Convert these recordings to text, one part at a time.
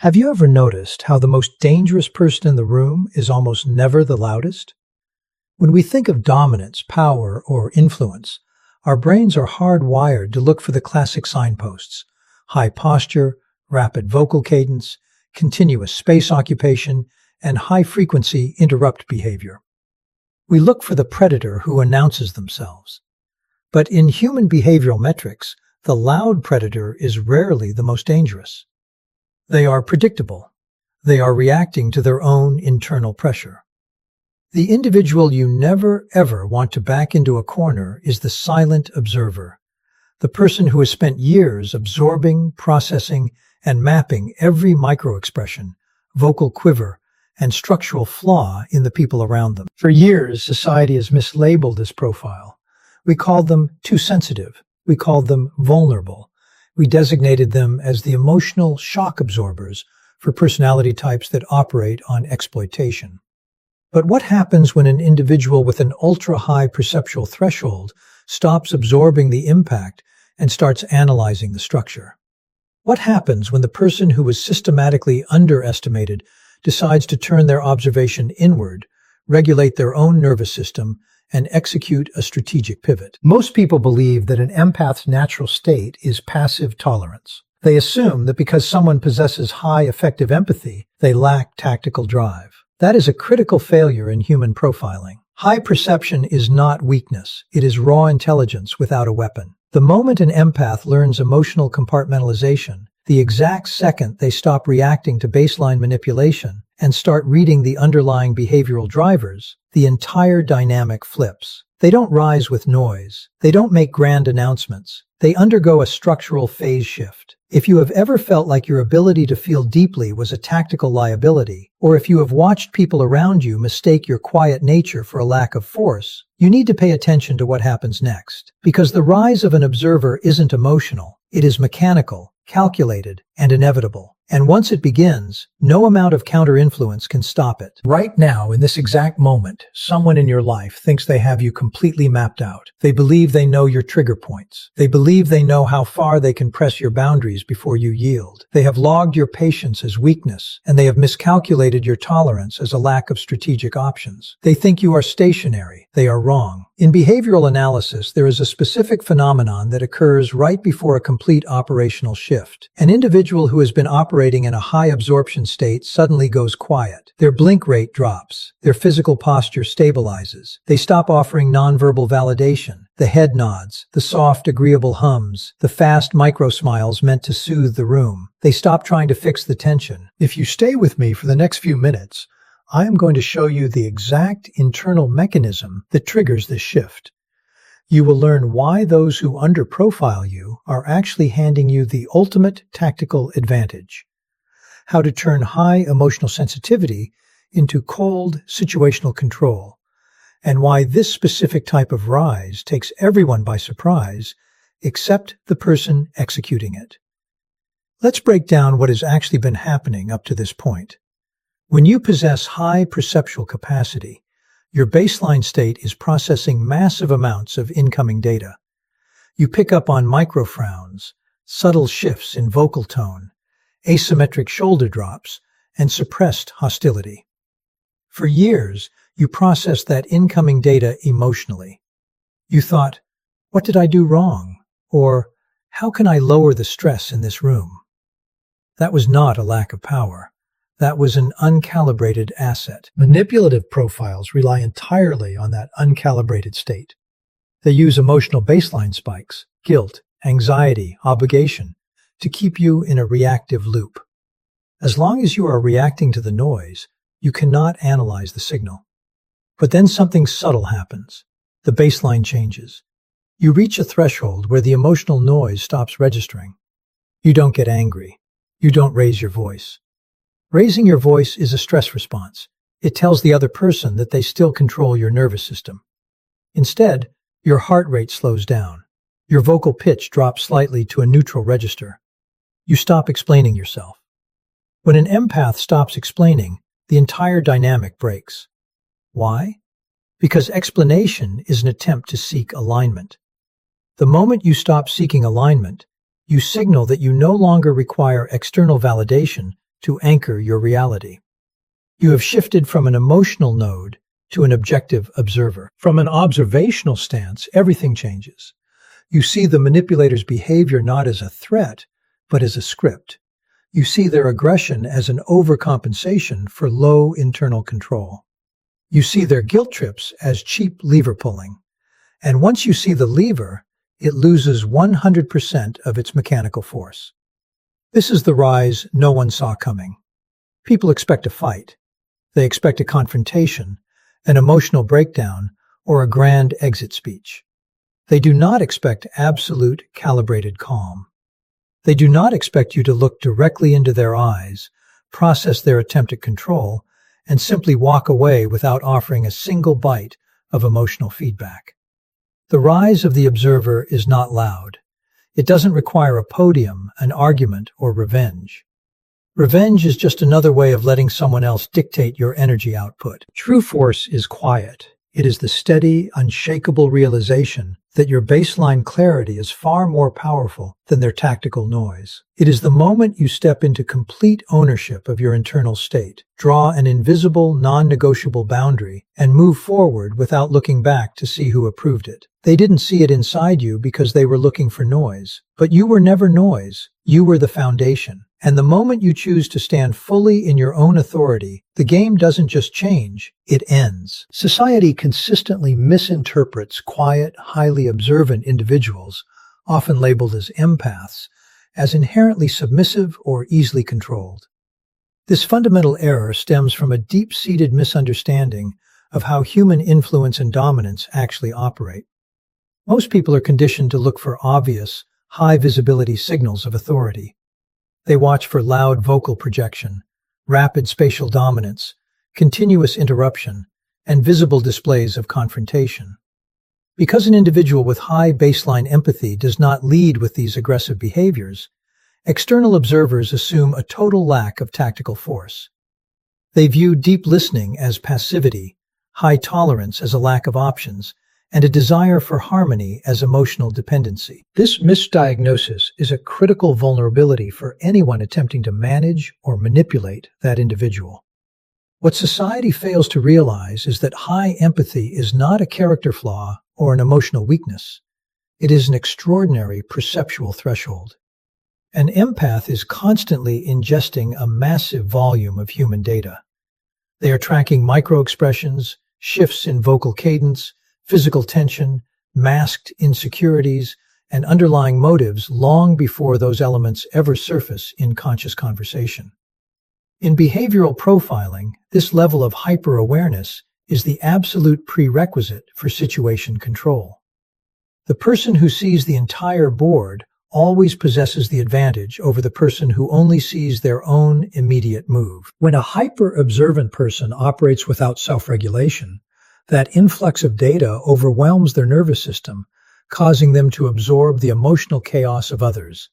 Have you ever noticed how the most dangerous person in the room is almost never the loudest? When we think of dominance, power, or influence, our brains are hardwired to look for the classic signposts: high posture, rapid vocal cadence, continuous space occupation, and high-frequency interrupt behavior. We look for the predator who announces themselves. But in human behavioral metrics, the loud predator is rarely the most dangerous. They are predictable. They are reacting to their own internal pressure. The individual you never ever want to back into a corner is the silent observer, the person who has spent years absorbing, processing, and mapping every microexpression, vocal quiver, and structural flaw in the people around them. For years, society has mislabeled this profile. We called them too sensitive. We called them vulnerable. We designated them as the emotional shock absorbers for personality types that operate on exploitation. But what happens when an individual with an ultra-high perceptual threshold stops absorbing the impact and starts analyzing the structure? What happens when the person who was systematically underestimated decides to turn their observation inward, regulate their own nervous system, and execute a strategic pivot? Most people believe that an empath's natural state is passive tolerance. They assume that because someone possesses high effective empathy, they lack tactical drive. That is a critical failure in human profiling. High perception is not weakness. It is raw intelligence without a weapon. The moment an empath learns emotional compartmentalization, the exact second they stop reacting to baseline manipulation and start reading the underlying behavioral drivers, the entire dynamic flips. They don't rise with noise. They don't make grand announcements. They undergo a structural phase shift. If you have ever felt like your ability to feel deeply was a tactical liability, or if you have watched people around you mistake your quiet nature for a lack of force, you need to pay attention to what happens next. Because the rise of an observer isn't emotional. It is mechanical, calculated, and inevitable. And once it begins, no amount of counter-influence can stop it. Right now, in this exact moment, someone in your life thinks they have you completely mapped out. They believe they know your trigger points. They believe they know how far they can press your boundaries before you yield. They have logged your patience as weakness, and they have miscalculated your tolerance as a lack of strategic options. They think you are stationary. They are wrong. In behavioral analysis, there is a specific phenomenon that occurs right before a complete operational shift. An individual who has been operating in a high absorption state suddenly goes quiet. Their blink rate drops. Their physical posture stabilizes. They stop offering nonverbal validation. The head nods, the soft, agreeable hums, the fast micro-smiles meant to soothe the room. They stop trying to fix the tension. If you stay with me for the next few minutes, I am going to show you the exact internal mechanism that triggers this shift. You will learn why those who underprofile you are actually handing you the ultimate tactical advantage. How to turn high emotional sensitivity into cold situational control, and why this specific type of rise takes everyone by surprise except the person executing it. Let's break down what has actually been happening up to this point. When you possess high perceptual capacity, your baseline state is processing massive amounts of incoming data. You pick up on micro-frowns, subtle shifts in vocal tone, asymmetric shoulder drops, and suppressed hostility. For years, you processed that incoming data emotionally. You thought, "What did I do wrong?" Or, "How can I lower the stress in this room?" That was not a lack of power. That was an uncalibrated asset. Manipulative profiles rely entirely on that uncalibrated state. They use emotional baseline spikes, guilt, anxiety, obligation, to keep you in a reactive loop. As long as you are reacting to the noise, you cannot analyze the signal. But then something subtle happens. The baseline changes. You reach a threshold where the emotional noise stops registering. You don't get angry. You don't raise your voice. Raising your voice is a stress response. It tells the other person that they still control your nervous system. Instead, your heart rate slows down. Your vocal pitch drops slightly to a neutral register. You stop explaining yourself. When an empath stops explaining, the entire dynamic breaks. Why? Because explanation is an attempt to seek alignment. The moment you stop seeking alignment, you signal that you no longer require external validation to anchor your reality. You have shifted from an emotional node to an objective observer. From an observational stance, everything changes. You see the manipulator's behavior not as a threat, but as a script. You see their aggression as an overcompensation for low internal control. You see their guilt trips as cheap lever pulling. And once you see the lever, it loses 100% of its mechanical force. This is the rise no one saw coming. People expect a fight. They expect a confrontation, an emotional breakdown, or a grand exit speech. They do not expect absolute, calibrated calm. They do not expect you to look directly into their eyes, process their attempt at control, and simply walk away without offering a single bite of emotional feedback. The rise of the observer is not loud. It doesn't require a podium, an argument, or revenge. Revenge is just another way of letting someone else dictate your energy output. True force is quiet. It is the steady, unshakable realization that your baseline clarity is far more powerful than their tactical noise. It is the moment you step into complete ownership of your internal state, draw an invisible, non-negotiable boundary, and move forward without looking back to see who approved it. They didn't see it inside you because they were looking for noise. But you were never noise. You were the foundation. And the moment you choose to stand fully in your own authority, the game doesn't just change, it ends. Society consistently misinterprets quiet, highly observant individuals, often labeled as empaths, as inherently submissive or easily controlled. This fundamental error stems from a deep-seated misunderstanding of how human influence and dominance actually operate. Most people are conditioned to look for obvious, high-visibility signals of authority. They watch for loud vocal projection, rapid spatial dominance, continuous interruption, and visible displays of confrontation. Because an individual with high baseline empathy does not lead with these aggressive behaviors, external observers assume a total lack of tactical force. They view deep listening as passivity, high tolerance as a lack of options, and a desire for harmony as emotional dependency. This misdiagnosis is a critical vulnerability for anyone attempting to manage or manipulate that individual. What society fails to realize is that high empathy is not a character flaw or an emotional weakness. It is an extraordinary perceptual threshold. An empath is constantly ingesting a massive volume of human data. They are tracking microexpressions, shifts in vocal cadence, physical tension, masked insecurities, and underlying motives long before those elements ever surface in conscious conversation. In behavioral profiling, this level of hyper-awareness is the absolute prerequisite for situation control. The person who sees the entire board always possesses the advantage over the person who only sees their own immediate move. When a hyper-observant person operates without self-regulation, that influx of data overwhelms their nervous system, causing them to absorb the emotional chaos of others.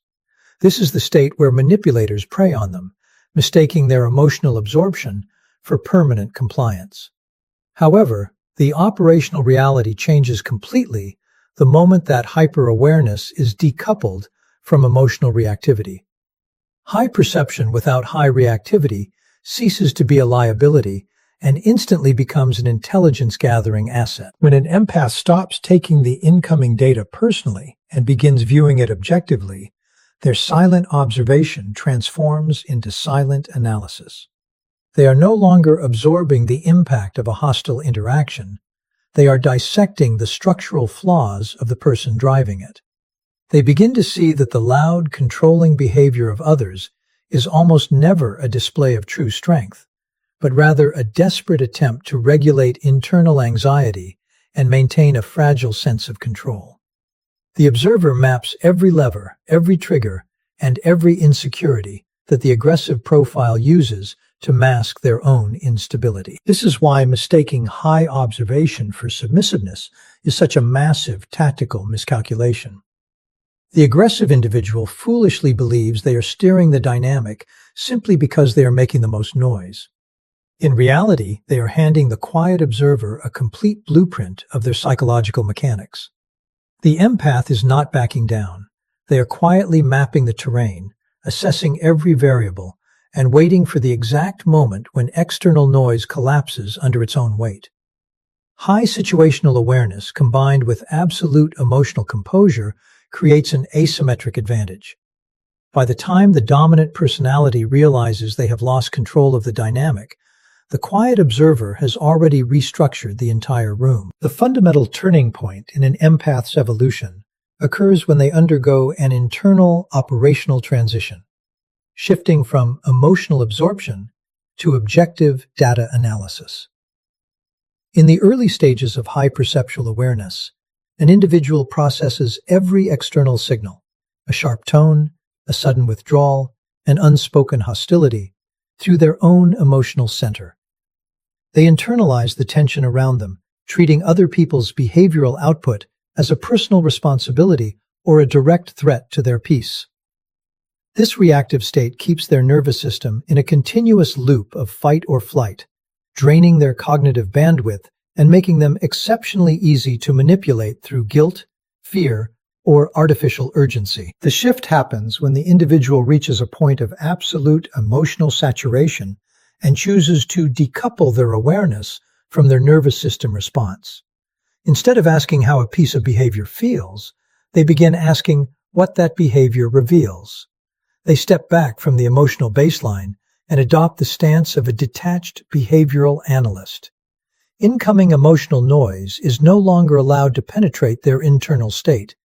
This is the state where manipulators prey on them, mistaking their emotional absorption for permanent compliance. However, the operational reality changes completely the moment that hyper-awareness is decoupled from emotional reactivity. High perception without high reactivity ceases to be a liability and instantly becomes an intelligence-gathering asset. When an empath stops taking the incoming data personally and begins viewing it objectively, their silent observation transforms into silent analysis. They are no longer absorbing the impact of a hostile interaction. They are dissecting the structural flaws of the person driving it. They begin to see that the loud, controlling behavior of others is almost never a display of true strength, but rather a desperate attempt to regulate internal anxiety and maintain a fragile sense of control. The observer maps every lever, every trigger, and every insecurity that the aggressive profile uses to mask their own instability. This is why mistaking high observation for submissiveness is such a massive tactical miscalculation. The aggressive individual foolishly believes they are steering the dynamic simply because they are making the most noise. In reality, they are handing the quiet observer a complete blueprint of their psychological mechanics. The empath is not backing down. They are quietly mapping the terrain, assessing every variable, and waiting for the exact moment when external noise collapses under its own weight. High situational awareness combined with absolute emotional composure creates an asymmetric advantage. By the time the dominant personality realizes they have lost control of the dynamic, the quiet observer has already restructured the entire room. The fundamental turning point in an empath's evolution occurs when they undergo an internal operational transition, shifting from emotional absorption to objective data analysis. In the early stages of high perceptual awareness, an individual processes every external signal, a sharp tone, a sudden withdrawal, an unspoken hostility, through their own emotional center. They internalize the tension around them, treating other people's behavioral output as a personal responsibility or a direct threat to their peace. This reactive state keeps their nervous system in a continuous loop of fight or flight, draining their cognitive bandwidth and making them exceptionally easy to manipulate through guilt, fear, or artificial urgency. The shift happens when the individual reaches a point of absolute emotional saturation and chooses to decouple their awareness from their nervous system response. Instead of asking how a piece of behavior feels, they begin asking what that behavior reveals. They step back from the emotional baseline and adopt the stance of a detached behavioral analyst. Incoming emotional noise is no longer allowed to penetrate their internal state.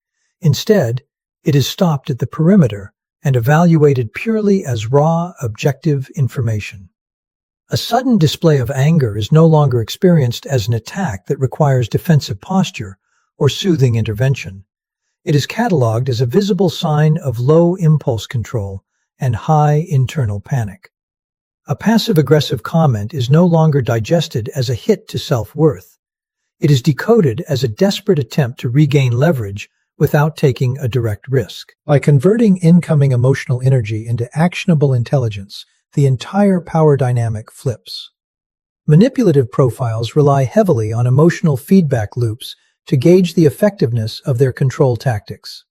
Instead, it is stopped at the perimeter and evaluated purely as raw, objective information. A sudden display of anger is no longer experienced as an attack that requires defensive posture or soothing intervention. It is cataloged as a visible sign of low impulse control and high internal panic. A passive-aggressive comment is no longer digested as a hit to self-worth. It is decoded as a desperate attempt to regain leverage without taking a direct risk. By converting incoming emotional energy into actionable intelligence, the entire power dynamic flips. Manipulative profiles rely heavily on emotional feedback loops to gauge the effectiveness of their control tactics.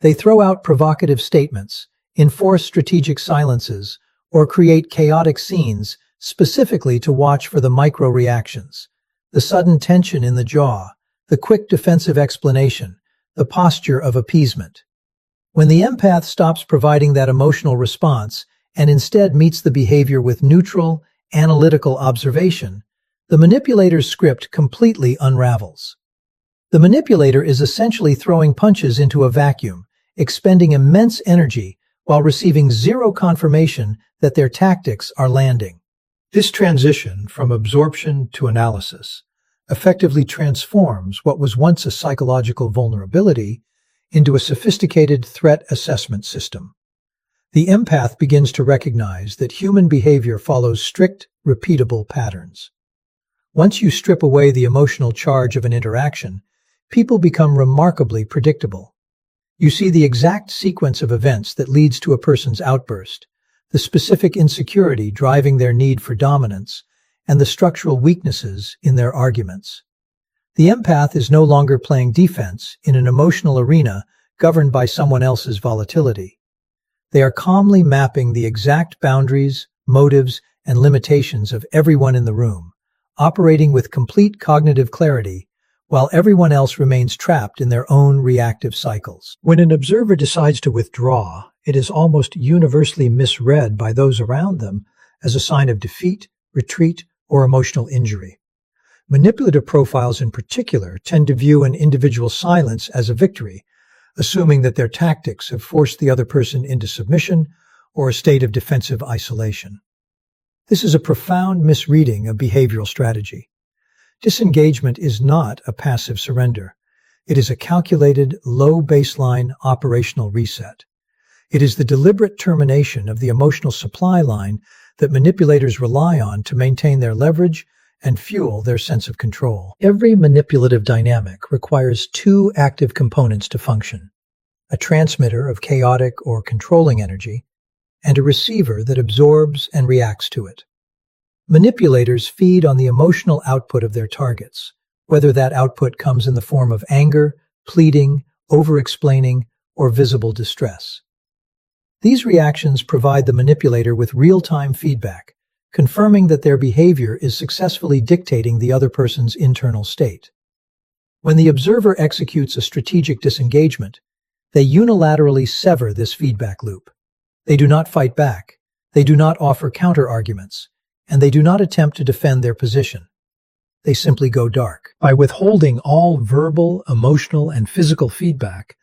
They throw out provocative statements, enforce strategic silences, or create chaotic scenes specifically to watch for the micro-reactions, the sudden tension in the jaw, the quick defensive explanation, the posture of appeasement. When the empath stops providing that emotional response and instead meets the behavior with neutral, analytical observation, the manipulator's script completely unravels. The manipulator is essentially throwing punches into a vacuum, expending immense energy while receiving zero confirmation that their tactics are landing. This transition from absorption to analysis effectively transforms what was once a psychological vulnerability into a sophisticated threat assessment system. The empath begins to recognize that human behavior follows strict, repeatable patterns. Once you strip away the emotional charge of an interaction, people become remarkably predictable. You see the exact sequence of events that leads to a person's outburst, the specific insecurity driving their need for dominance, and the structural weaknesses in their arguments. The empath is no longer playing defense in an emotional arena governed by someone else's volatility. They are calmly mapping the exact boundaries, motives, and limitations of everyone in the room, operating with complete cognitive clarity, while everyone else remains trapped in their own reactive cycles. When an observer decides to withdraw, it is almost universally misread by those around them as a sign of defeat, retreat, or emotional injury. Manipulative profiles in particular tend to view an individual's silence as a victory, assuming that their tactics have forced the other person into submission or a state of defensive isolation. This is a profound misreading of behavioral strategy. Disengagement is not a passive surrender. It is a calculated, low baseline operational reset. It is the deliberate termination of the emotional supply line that manipulators rely on to maintain their leverage and fuel their sense of control. Every manipulative dynamic requires two active components to function: a transmitter of chaotic or controlling energy, and a receiver that absorbs and reacts to it. Manipulators feed on the emotional output of their targets, whether that output comes in the form of anger, pleading, over-explaining, or visible distress. These reactions provide the manipulator with real-time feedback, confirming that their behavior is successfully dictating the other person's internal state. When the observer executes a strategic disengagement, they unilaterally sever this feedback loop. They do not fight back, they do not offer counter-arguments, and they do not attempt to defend their position. They simply go dark. By withholding all verbal, emotional, and physical feedback,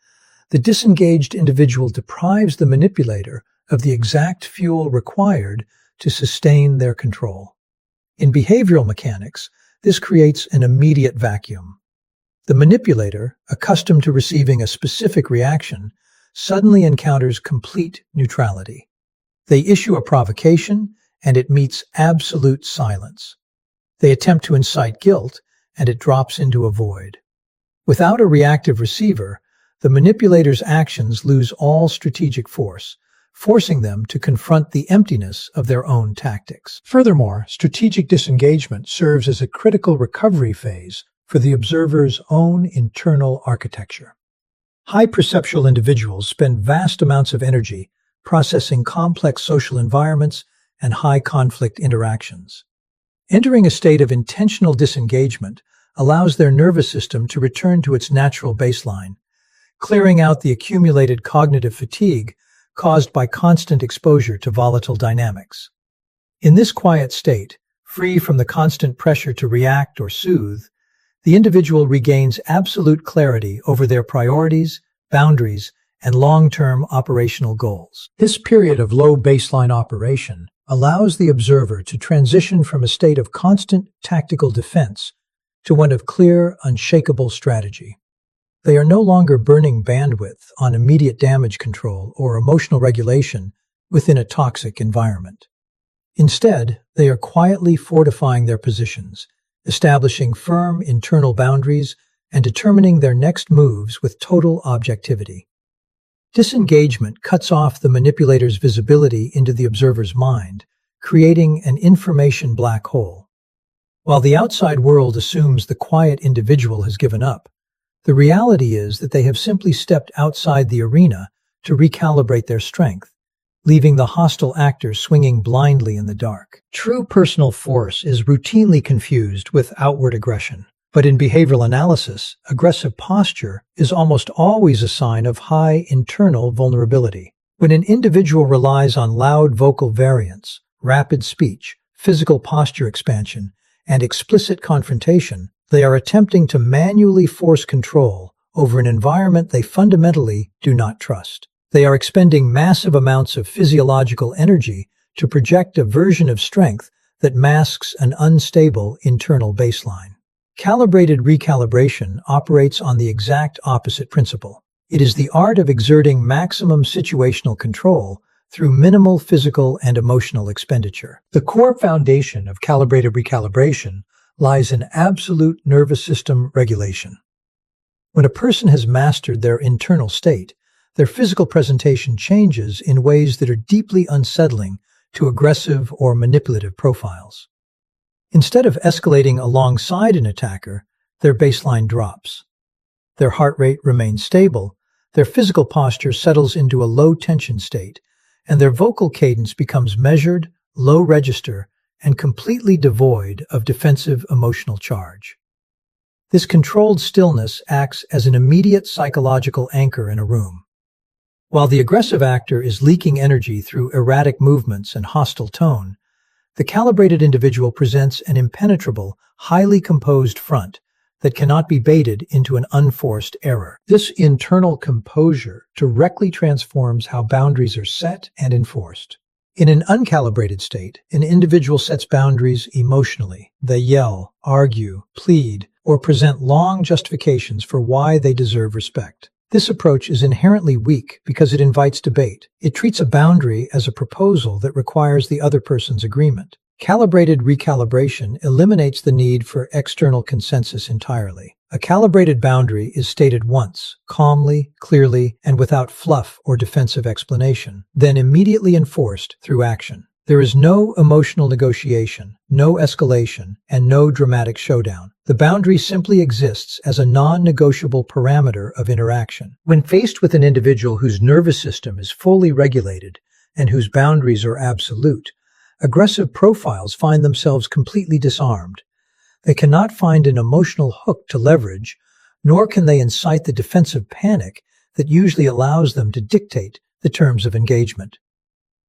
the disengaged individual deprives the manipulator of the exact fuel required to sustain their control. In behavioral mechanics, this creates an immediate vacuum. The manipulator, accustomed to receiving a specific reaction, suddenly encounters complete neutrality. They issue a provocation, and it meets absolute silence. They attempt to incite guilt, and it drops into a void. Without a reactive receiver, the manipulator's actions lose all strategic force, forcing them to confront the emptiness of their own tactics. Furthermore, strategic disengagement serves as a critical recovery phase for the observer's own internal architecture. High perceptual individuals spend vast amounts of energy processing complex social environments and high-conflict interactions. Entering a state of intentional disengagement allows their nervous system to return to its natural baseline, clearing out the accumulated cognitive fatigue caused by constant exposure to volatile dynamics. In this quiet state, free from the constant pressure to react or soothe, the individual regains absolute clarity over their priorities, boundaries, and long-term operational goals. This period of low baseline operation allows the observer to transition from a state of constant tactical defense to one of clear, unshakable strategy. They are no longer burning bandwidth on immediate damage control or emotional regulation within a toxic environment. Instead, they are quietly fortifying their positions, establishing firm internal boundaries, and determining their next moves with total objectivity. Disengagement cuts off the manipulator's visibility into the observer's mind, creating an information black hole. While the outside world assumes the quiet individual has given up, the reality is that they have simply stepped outside the arena to recalibrate their strength, leaving the hostile actor swinging blindly in the dark. True personal force is routinely confused with outward aggression. But in behavioral analysis, aggressive posture is almost always a sign of high internal vulnerability. When an individual relies on loud vocal variance, rapid speech, physical posture expansion, and explicit confrontation, they are attempting to manually force control over an environment they fundamentally do not trust. They are expending massive amounts of physiological energy to project a version of strength that masks an unstable internal baseline. Calibrated recalibration operates on the exact opposite principle. It is the art of exerting maximum situational control through minimal physical and emotional expenditure. The core foundation of calibrated recalibration lies in absolute nervous system regulation. When a person has mastered their internal state, their physical presentation changes in ways that are deeply unsettling to aggressive or manipulative profiles. Instead of escalating alongside an attacker, their baseline drops. Their heart rate remains stable, their physical posture settles into a low-tension state, and their vocal cadence becomes measured, low-register, and completely devoid of defensive emotional charge. This controlled stillness acts as an immediate psychological anchor in a room. While the aggressive actor is leaking energy through erratic movements and hostile tone, the calibrated individual presents an impenetrable, highly composed front that cannot be baited into an unforced error. This internal composure directly transforms how boundaries are set and enforced. In an uncalibrated state, an individual sets boundaries emotionally. They yell, argue, plead, or present long justifications for why they deserve respect. This approach is inherently weak because it invites debate. It treats a boundary as a proposal that requires the other person's agreement. Calibrated recalibration eliminates the need for external consensus entirely. A calibrated boundary is stated once, calmly, clearly, and without fluff or defensive explanation, then immediately enforced through action. There is no emotional negotiation, no escalation, and no dramatic showdown. The boundary simply exists as a non-negotiable parameter of interaction. When faced with an individual whose nervous system is fully regulated and whose boundaries are absolute, aggressive profiles find themselves completely disarmed. They cannot find an emotional hook to leverage, nor can they incite the defensive panic that usually allows them to dictate the terms of engagement.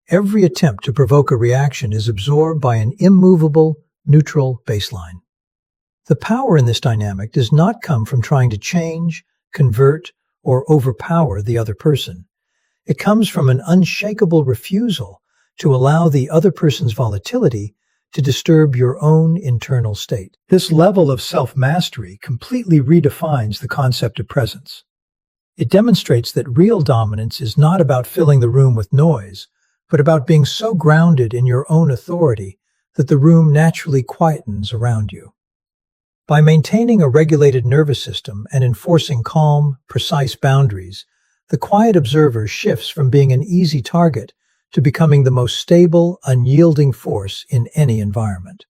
Every attempt to provoke a reaction is absorbed by an immovable, neutral baseline. The power in this dynamic does not come from trying to change, convert, or overpower the other person. It comes from an unshakable refusal to allow the other person's volatility to disturb your own internal state. This level of self-mastery completely redefines the concept of presence. It demonstrates that real dominance is not about filling the room with noise, but about being so grounded in your own authority that the room naturally quietens around you. By maintaining a regulated nervous system and enforcing calm, precise boundaries, the quiet observer shifts from being an easy target to becoming the most stable, unyielding force in any environment.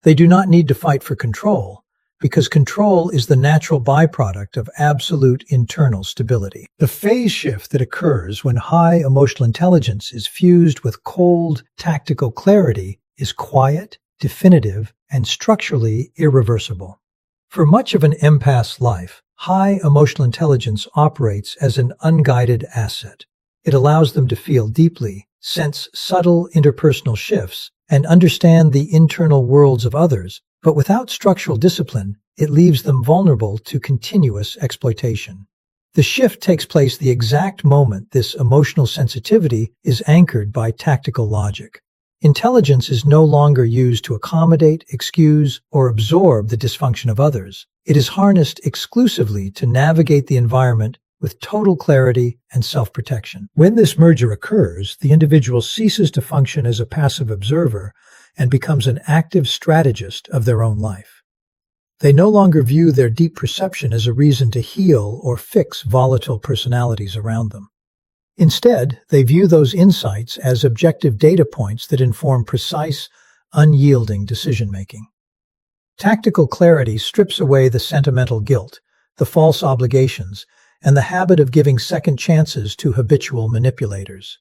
They do not need to fight for control, because control is the natural byproduct of absolute internal stability. The phase shift that occurs when high emotional intelligence is fused with cold, tactical clarity is quiet, definitive, and structurally irreversible. For much of an empath's life, high emotional intelligence operates as an unguided asset. It allows them to feel deeply, sense subtle interpersonal shifts, and understand the internal worlds of others, but without structural discipline, it leaves them vulnerable to continuous exploitation. The shift takes place the exact moment this emotional sensitivity is anchored by tactical logic. Intelligence is no longer used to accommodate, excuse, or absorb the dysfunction of others. It is harnessed exclusively to navigate the environment with total clarity and self-protection. When this merger occurs, the individual ceases to function as a passive observer and becomes an active strategist of their own life. They no longer view their deep perception as a reason to heal or fix volatile personalities around them. Instead, they view those insights as objective data points that inform precise, unyielding decision-making. Tactical clarity strips away the sentimental guilt, the false obligations, and the habit of giving second chances to habitual manipulators.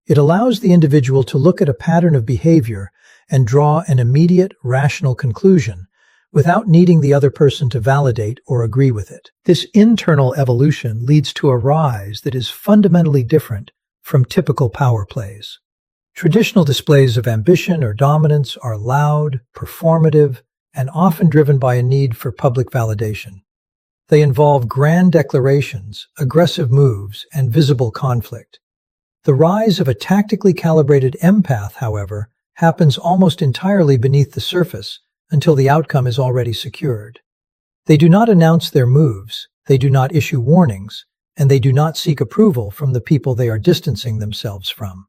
It allows the individual to look at a pattern of behavior and draw an immediate, rational conclusion without needing the other person to validate or agree with it. This internal evolution leads to a rise that is fundamentally different from typical power plays. Traditional displays of ambition or dominance are loud, performative, and often driven by a need for public validation. They involve grand declarations, aggressive moves, and visible conflict. The rise of a tactically calibrated empath, however, happens almost entirely beneath the surface until the outcome is already secured. They do not announce their moves, they do not issue warnings, and they do not seek approval from the people they are distancing themselves from.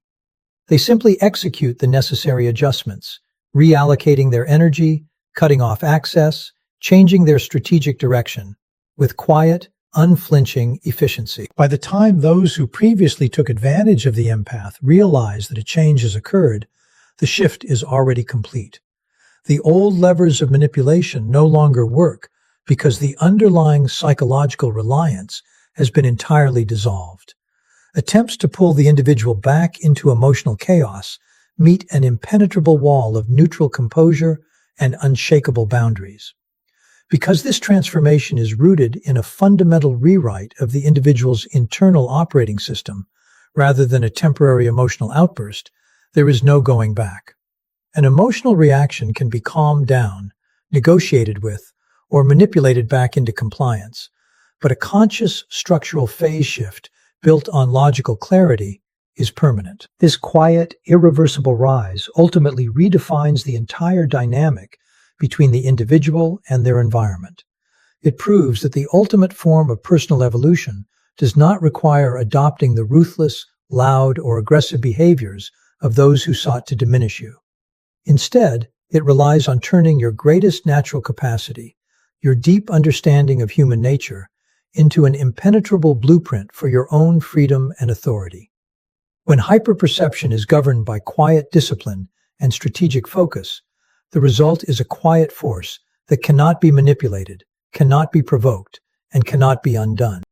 They simply execute the necessary adjustments, reallocating their energy, cutting off access, changing their strategic direction, with quiet, unflinching efficiency. By the time those who previously took advantage of the empath realize that a change has occurred, the shift is already complete. The old levers of manipulation no longer work because the underlying psychological reliance has been entirely dissolved. Attempts to pull the individual back into emotional chaos meet an impenetrable wall of neutral composure and unshakable boundaries. Because this transformation is rooted in a fundamental rewrite of the individual's internal operating system, rather than a temporary emotional outburst, there is no going back. An emotional reaction can be calmed down, negotiated with, or manipulated back into compliance, but a conscious structural phase shift built on logical clarity is permanent. This quiet, irreversible rise ultimately redefines the entire dynamic between the individual and their environment. It proves that the ultimate form of personal evolution does not require adopting the ruthless, loud, or aggressive behaviors of those who sought to diminish you. Instead, it relies on turning your greatest natural capacity, your deep understanding of human nature, into an impenetrable blueprint for your own freedom and authority. When hyperperception is governed by quiet discipline and strategic focus, the result is a quiet force that cannot be manipulated, cannot be provoked, and cannot be undone.